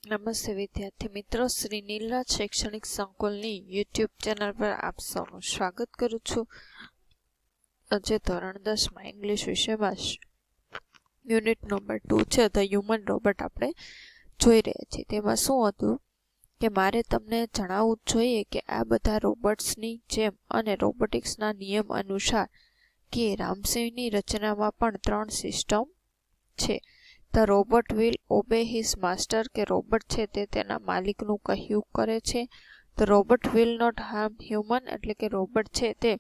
નમસ્તે વિદ્યાર્થી મિત્રો, શ્રી નીલરાજ શૈક્ષણિક સંકુલની યુટ્યુબ ચેનલ પર આપ સૌનું સ્વાગત કરું છું. આજે ધોરણ 10માં ઇંગ્લિશ વિષયમાં યુનિટ નંબર 2 છે ધ હ્યુમન રોબોટ આપણે જોઈ રહ્યા છીએ. તેમાં શું હતું કે મારે તમને જણાવવું જોઈએ કે આ બધા રોબોટ્સની જેમ અને રોબોટિક્સના નિયમ અનુસાર કે રામસિંહની રચનામાં પણ 3 સિસ્ટમ છે. The robot will obey his master, કે રોબોટ છે તે તેના માલિકનું કહ્યું કરે છે. The robot will not harm human, એટલે કે રોબોટ છે તે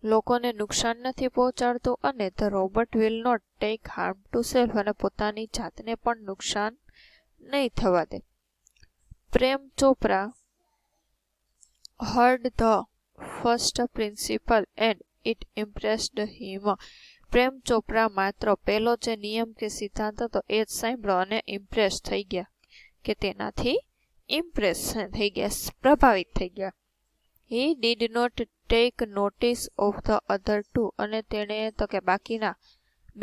લોકોને નુકસાન નથી પહોંચાડતો. અને the robot will not take harm to self, અને પોતાની જાતને પણ નુકસાન નહીં થવા દે. Prem Chopra heard the first principle and it impressed him. Prem Chopra માત્ર પહેલો જે નિયમ કે સિદ્ધાંત હતો એ જ સાંભળ્યો અને ઇમ્પ્રેસ થઈ ગયા, કે તેનાથી ઇમ્પ્રેસ થઈ ગયા, પ્રભાવિત થઈ ગયા. He did not take notice of the other two, અને તેણે તો કે બાકીના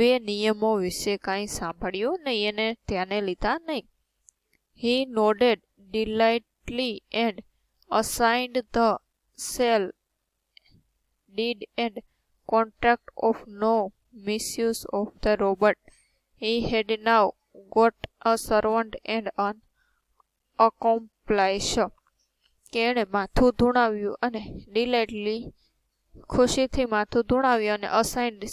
2 નિયમો વિશે કાંઈ સાંભળ્યું નહીં, એને ધ્યાને લીધા નહીં. He nodded delightedly and assigned the shell deed and contract of no misuse of the robot. He had now got a servant and an accomplice. કે એણે માથું ધૂણાવ્યું અને ડિલાઇટલી ખુશીથી માથું ધૂણાવ્યું અને અસાઇન્ડ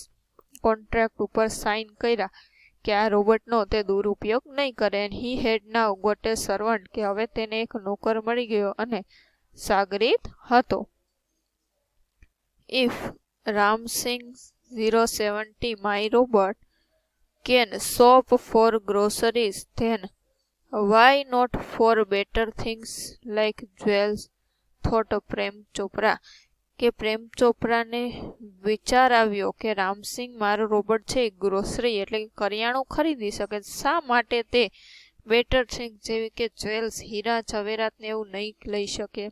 કોન્ટ્રાક્ટ ઉપર સાઇન કર્યા કે આ રોબોટનો તે દુરુપયોગ નહીં કરે. And he had now got a servant, કે હવે તેને એક નોકર મળી ગયો અને સાગરીત હતો. If Ramsingh 070 my robot can shop for groceries, then why not for better things like jewels, thought Prem Chopra. કે પ્રેમ ચોપરાને વિચાર આવ્યો કે રામસિંહ મારો રોબોટ છે ગ્રોસરી એટલે કે કરિયાણું ખરીદી શકે, શા માટે તે બેટર થિંગ જેવી કે જ્વેલ્સ, હીરા જવેરાત ને એવું નહીં લઈ શકે.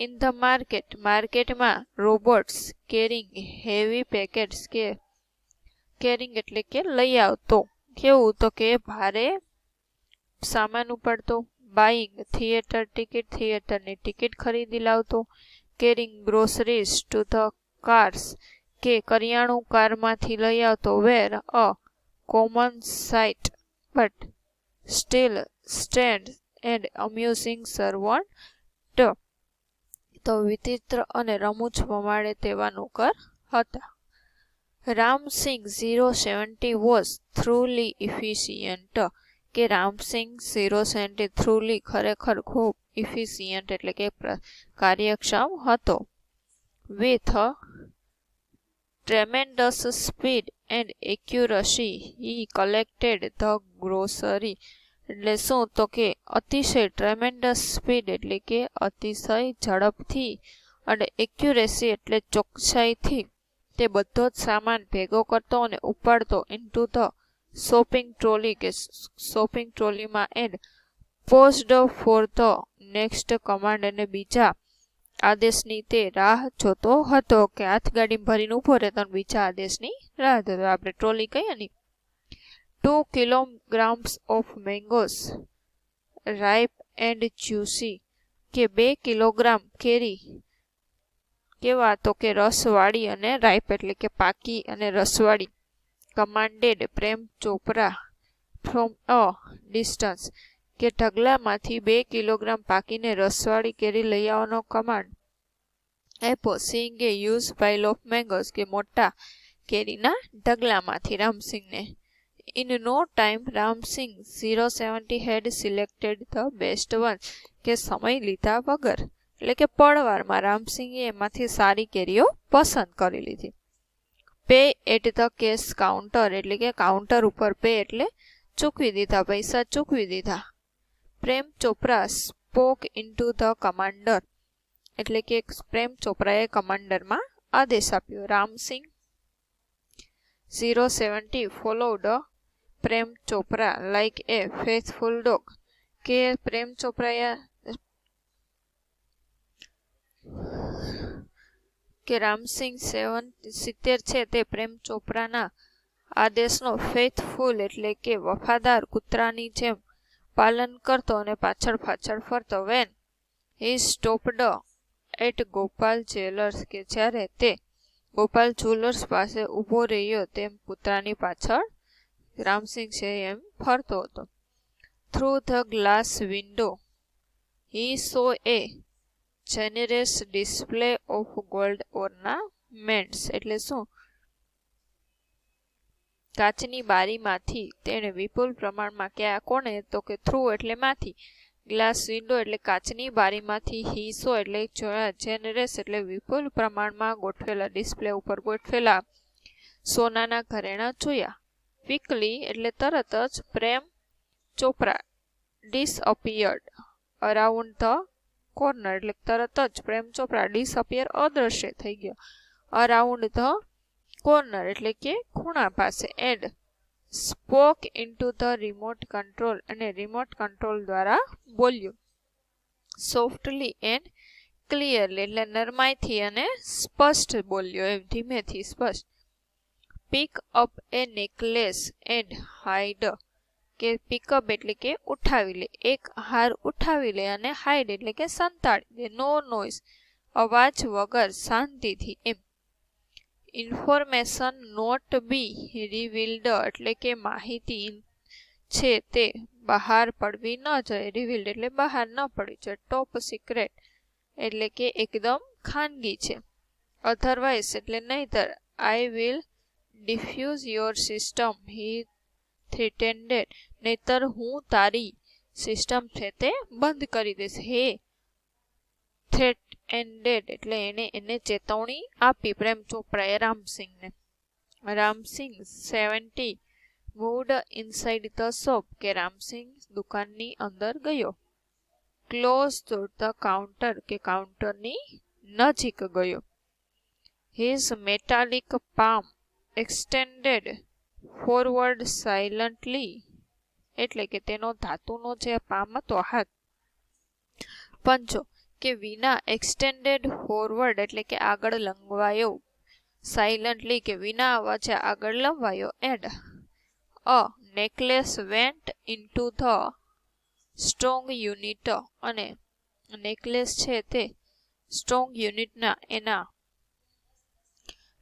ઇન ધ માર્કેટ, માર્કેટમાં રોબોટ્સ કેરિંગ હેવી પેકેટ્સ, કે કેરિંગ એટલે કે લઈ આવતો, કેવું તો કે ભારે સામાન ઉપાડતો. બાઇંગ થિયેટર ટિકિટ, થિયેટરની ટિકિટ ખરીદી લાવતો. Carrying groceries to the cars, કે કરિયાણું કારમાંથી લઈ આવતો. Were a common sight but still strange and amusing servant, તો વિચિત્ર અને રમૂજ પમાડે તેવા નોકર હતા. રામસિંહ 070 વોઝ થ્રુલી ઇફિશિયન્ટ, કે રામસિંહ 070 થ્રુલી ખરેખર ખૂબ ઇફિશિયન્ટ એટલે કે કાર્યક્ષમ હતો. With tremendous speed and accuracy he collected the grocery, એટલે શું તો કે અતિશય ટ્રેમેન્ડસ સ્પીડ એટલે કે અતિશય ઝડપથી અને એક્યુરેસી એટલે ચોકસાઈથી તે બધો જ સામાન ભેગો કરતો અને ઉપાડતો. ઇન્ટુ ધ શોપિંગ ટ્રોલી, કે શોપિંગ ટ્રોલીમાં. And paused for the next command, અને બીજા આદેશની તે રાહ જોતો હતો, કે હાથગાડી ભરીને ઉભો રહેતો અને બીજા આદેશની રાહ જોતો. આપણે ટ્રોલી કહીએ ને. 2 kilograms of mangoes ripe and juicy, કે 2 કિલોગ્રામ કેરી કેવા તો કે રસવાળી અને રાઈપ એટલે કે પાકી અને રસવાળી. Commanded Prem Chopra from a distance, કે ઢગલામાંથી 2 કિલોગ્રામ પાકીને રસવાળી કેરી લઈ આવવાનો કમાન્ડ આપ્યો. Singh a huge pile of mangoes, કે મોટા કેરીના ઢગલામાંથી રામસિંહને. In no time Ramsingh 070 had selected the best one, કે સમય લીધા વગર એટલે કે પળવારમાં રામસિંહે એમાંથી સારી કેરીઓ પસંદ કરી લીધી. Pay at the cash counter, એટલે કે કાઉન્ટર ઉપર પે એટલે ચૂકવી દીધા, પૈસા ચૂકવી દીધા. Prem Chopra spoke into the commander, એટલે કે પ્રેમ ચોપરાએ કમાન્ડરમાં આદેશ આપ્યો. Ramsingh 070 followed Prem Chopra like a faithful dog, કે પ્રેમ ચોપરાએ કે રામસિંહ 70 છે તે પ્રેમ ચોપરાના આદેશનો ફેથફુલ એટલે કે વફાદાર કૂતરાની જેમ પાલન કરતો અને પાછળ ફરતો. When he stopped at Gopal jewellers, કે જ્યારે તે ગોપાલ જ્વેલર્સ પાસે ઊભો રહ્યો તેમ પુતળાની પાછળ રામસિંહ છે એમ ફરતો હતો. Through the glass window he saw a generous display of gold ornaments, એટલે શું? કાચની બારીમાંથી તેણે વિપુલ પ્રમાણમાં, કોને? તો કે થ્રુ એટલે માંથી, ગ્લાસ વિન્ડો એટલે કાચની બારીમાંથી, હીસો એટલે જોયા, જેનરસ એટલે વિપુલ પ્રમાણમાં ગોઠવેલા, ડિસ્પ્લે ઉપર ગોઠવેલા સોનાના ઘરેણાં જોયા. ક્વિકલી એટલે તરત જ, Prem Chopra disappeared around the corner, એટલે તરત જ પ્રેમ ચોપરા ડિસઅપિયર અદ્રશ્ય થઈ ગયો, અરાઉન્ડ ધ કોર્નર એટલે કે ખૂણા પાસે, and spoke into the remote control, અને રિમોટ કંટ્રોલ દ્વારા બોલ્યું. સોફ્ટલી એન્ડ ક્લિયરલી એટલે નરમાઈથી અને સ્પષ્ટ બોલ્યો, એમ ધીમેથી સ્પષ્ટ. Pick up a necklace and hide, કે પિકઅપ એટલે કે ઉઠાવી લે, એક હાર ઉઠાવી લે, અને હાઈડ એટલે કે સંતાડી દે, નો નોઇઝ અવાજ વગર, શાંતિથી, એમ. ઇન્ફોર્મેશન નોટ બી રિવીલ્ડ એટલે કે માહિતી છે તે બહાર પડવી ન જોઈએ, રિવીલ્ડ એટલે બહાર ન પડવી જોઈએ, ટોપ સિક્રેટ એટલે કે એકદમ ખાનગી છે. અધરવાઇઝ એટલે નહીતર, I will defuse your system he threatened, નહીતર હું તારી સિસ્ટમ છે તે બંધ કરી દઈશ. હે થ્રેટેન્ડેડ એટલે એને ચેતવણી આપી પ્રેમ ચોપરાએ રામસિંહને. Ramsingh 70 moved inside the shop, કે રામસિંહ દુકાનની અંદર ગયો. ક્લોઝ ટુ ધ કાઉન્ટર, કે કાઉન્ટરની નજીક ગયો. His metallic palm extended forward silently, એટલે કે તેનો ધાતુનો જે પામ હતો હાથ, પંજો, કે વિના, એક્સટેન્ડેડ ફોરવર્ડ એટલે કે આગળ લંબાયો, સાયલન્ટલી કે વિના અવાજે આગળ લંબાયો, and a necklace went into the strong unit, અને નેકલેસ છે તે સ્ટ્રોંગ યુનિટના એના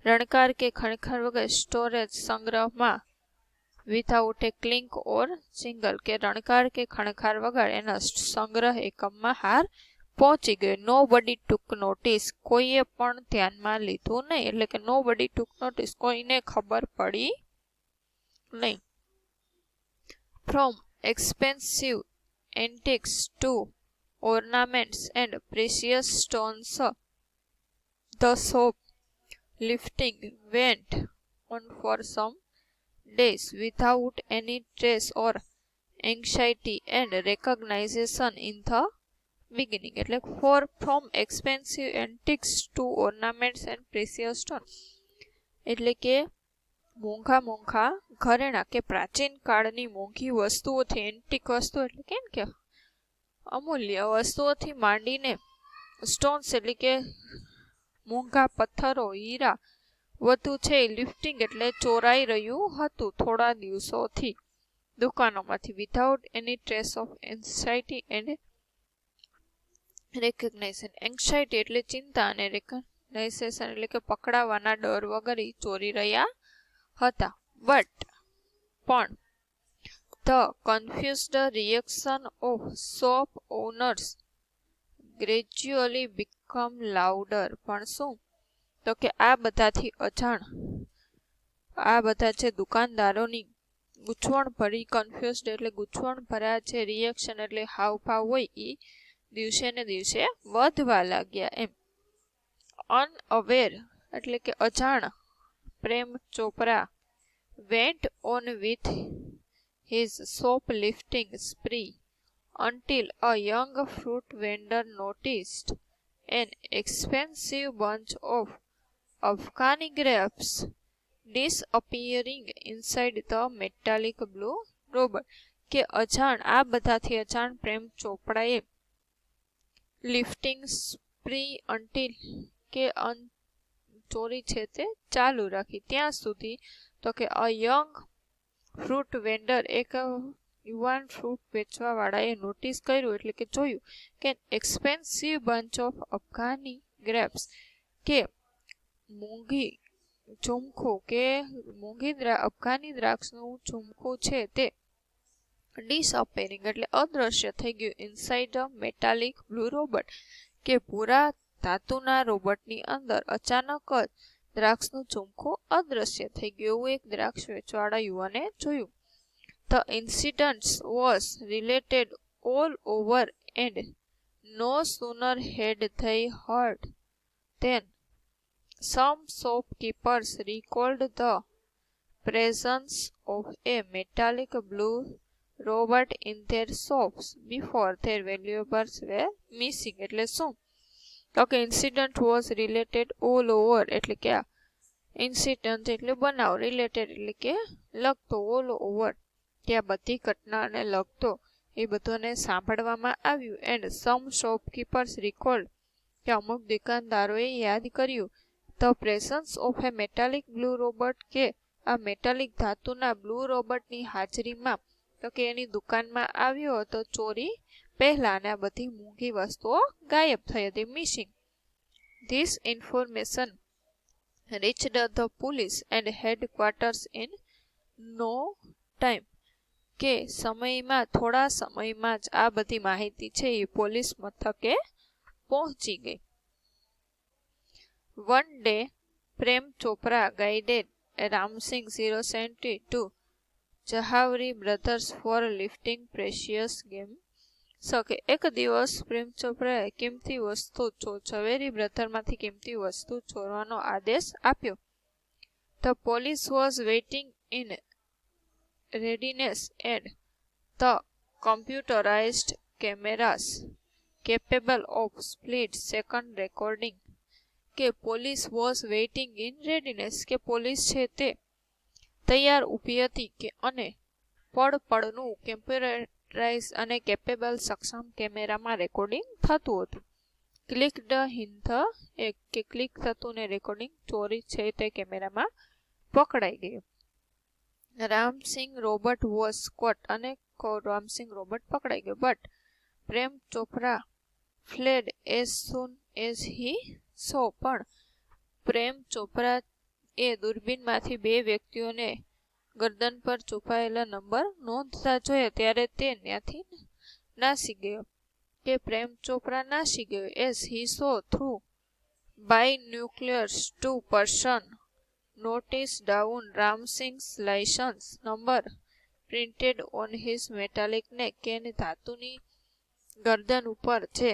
રણકાર કે ખણકાર વગર સ્ટોરેજ સંગ્રહમાં, વિથઆઉટ એ ક્લિંક ઓર સિંગલ, કે રણકાર કે ખણકાર વગર એના સંગ્રહ એકમમાં હાર પહોંચી ગયો. નો બડી ટુક નોટિસ, કોઈએ પણ ધ્યાનમાં લીધું નહીં, એટલે કે નો બડી ટુક નોટિસ, કોઈને ખબર પડી નહીં. From expensive antiques to ornaments and precious stones the shop lifting went on for some days without any trace or anxiety and recognition in the beginning. એટલે from expensive antiques to ornaments and precious stones, એટલે કે મોંઘા ઘરેણા કે પ્રાચીન કાળની મોંઘી વસ્તુઓથી, એન્ટિક વસ્તુ એટલે કે અમૂલ્ય વસ્તુઓથી માંડીને સ્ટોન્સ એટલે કે મોંઘા પથ્થરો, હીરા વધુ છે, લિફ્ટિંગ એટલે ચોરાઈ રહ્યું હતું થોડા દિવસોથી દુકાનોમાંથી. Without any trace of anxiety and recognization, anxiety એટલે ચિંતા, અને રેકગ્નાઇઝેશન એટલે કે પકડાવાના ડર વગર ચોરી રહ્યા હતા. બટ પણ the confused reaction of shop owners gradually become louder, પણ શું? તો કે આ બધાથી અજાણ, આ બધા જે દુકાનદારોની ગૂંચવણ ભરી, કન્ફ્યુઝડ એટલે ગૂંચવણ ભર્યા જે રિએક્શન એટલે હાવભાવ હોય એ દિવસે ને દિવસે વધવા લાગ્યા, એમ. અનઅવેર એટલે કે અજાણ, Prem Chopra went on with his shop lifting spree until a young fruit vendor noticed an expensive bunch of Afghani grapes disappearing inside the metallic blue rubber, કે અજાણ, આ બધાથી અજાણ પ્રેમ ચોપડાએ લિફ્ટિંગ સ્પ્રી until કે ચોરી છે તે ચાલુ રાખી ત્યાં સુધી, તો કે અ યંગ ફ્રૂટ વેન્ડર એક યુવાન ફ્રૂટ વેચવાવાળાએ નોટિસ કર્યું એટલે કે જોયું કે expensive bunch of Afghani grapes કે મોંઘી અફઘાની દ્રાક્ષનું ઝુમખું છે તે ડિસઅપેરિંગ એટલે અદ્રશ્ય થઈ ગયું ઇનસાઇડ અ મેટાલિક બ્લુ રોબોટ કે ભૂરા ધાતુના રોબોટની અંદર અચાનક જ દ્રાક્ષનું ઝુમખું અદ્રશ્ય થઈ ગયું એવું એક દ્રાક્ષ વેચવાળા યુવાને જોયું. The incident was related all over and no sooner had they heard than some shopkeepers recalled the presence of a metallic blue robot in their shops before their valuables were missing. એટલે શું? તો કે incident was related all over એટલે કે incident એટલે બનાવ, related એટલે કે લગતો, all over કે આ બધી ઘટનાને લગતો એ બધાને સાંભળવામાં આવ્યું. એન્ડ સમ શોપકીપર્સ રિકોલ્ડ કે અમુક દુકાનદારોએ યાદ કર્યું the presence of A metallic blue robot કે આ મેટાલિક ધાતુના બ્લુ રોબોટની હાજરીમાં તો કે એની દુકાનમાં આવ્યો હતો ચોરી પહેલા અને આ બધી મોંઘી વસ્તુઓ ગાયબ થઈ હતી, missing. This information reached the police and headquarters in no time કે થોડા સમયમાં જ આ બધી માહિતી છે એ પોલીસ મથકે પહોંચી ગઈ. One day Prem Chopra guided Ramsingh 070 to Jhaveri brothers for lifting precious gem. કે એક દિવસ પ્રેમ ચોપરાએ કિંમતી વસ્તુ ઝવેરી બ્રધરમાંથી કિંમતી વસ્તુ ચોરવાનો આદેશ આપ્યો. The police was waiting in readiness and the computerized cameras capable of split-second recording કે police was waiting in readiness કે પોલીસ છે તે તૈયાર ઊભી હતી કે અને પળનું કમ્પ્યુટરાઇઝ અને કેપેબલ સક્ષમ કેમેરામાં રેકોર્ડિંગ થતું હતું. ક્લિકડ ઇન ધ કે ક્લિક થતું ને રેકોર્ડિંગ ચોરી છે તે કેમેરામાં પકડાઈ ગયું. રામસિંગ રોબોટ વોઝ કોટ અને રામસિંગ રોબોટ પકડાઈ ગયો. But Prem Chopra fled as soon as he saw પણ પ્રેમ ચોપરા એ દૂરબીનમાંથી બે વ્યક્તિઓને ગરદન પર છુપાયેલા નંબર નોંધતા જોયા ત્યારે તે ત્યાંથી નાસી ગયો કે પ્રેમ ચોપરા નાસી ગયો. As he saw through binoculars two person noticed down Ramsing's license number printed on his metallic neck કે ધાતુની ગરદન ઉપર જે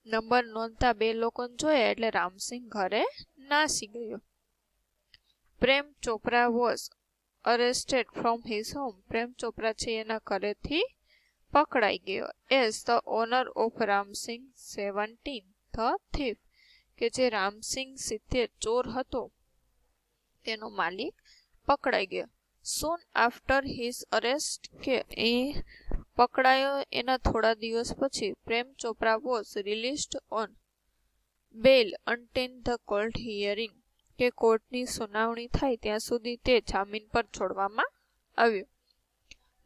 નંબર નોંધતા બે લોકોને જોયા એટલે રામસિંગ ઘરે નાસી ગયો. Prem Chopra was arrested from his home. Prem Chopra છે એના ઘરેથી પકડાઈ ગયો. As the owner of Ramsingh 17 the thief કે જે રામસિંગ 70 ચોર હતો તેનો માલિક પકડાઈ ગયો. સોન આફ્ટર હિઝ અરેસ્ટ કે એ પકડાયો એના થોડા દિવસ પછી Prem Chopra was released on bail until the court hearing કે કોર્ટની સુનાવણી થાય ત્યાં સુધી તે જામીન પર છોડવામાં આવ્યો.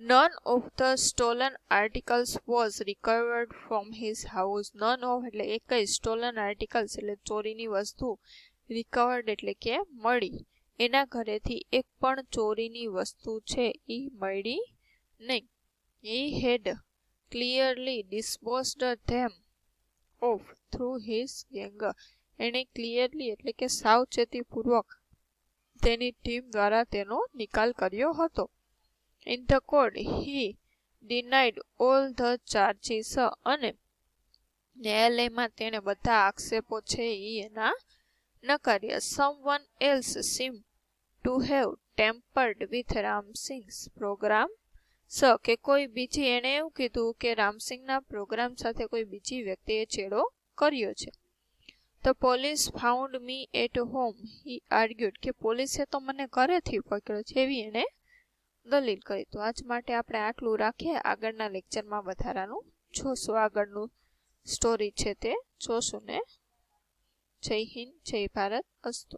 None of the stolen articles was recovered from his house. None of એટલે એક જ સ્ટોલન આર્ટિકલ્સ એટલે ચોરીની વસ્તુ, રિકવર્ડ એટલે કે મળી. એના ઘરેથી એક પણ ચોરીની વસ્તુ છે એ મળી નહીં. He had clearly disposed them of through his gang. એણે ક્લિયરલી એટલે કે સાવચેતીપૂર્વક તેની ટીમ દ્વારા તેનો નિકાલ કર્યો હતો. In the court he denied all the charges અને ન્યાયાલયમાં તેણે બધા આક્ષેપો છે એ એના નકાર્યા. Someone else seemed to have tampered with Ramsing's program. કે કોઈ બીજી એણે એવું કીધું કે રામસિંગના પ્રોગ્રામ સાથે કોઈ બીજી વ્યક્તિએ છેડો કર્યો છે. The police found me at home, he argued. કે પોલીસે તો મને ઘરેથી પકડ્યો છે એવી એણે દલીલ કરી. તો આજ માટે આપણે આટલું રાખીએ. આગળના લેક્ચરમાં વધારાનું જોશું, આગળનું સ્ટોરી છે તે જોશું ને. જય હિન્દ, જય ભારત, અસ્તુ.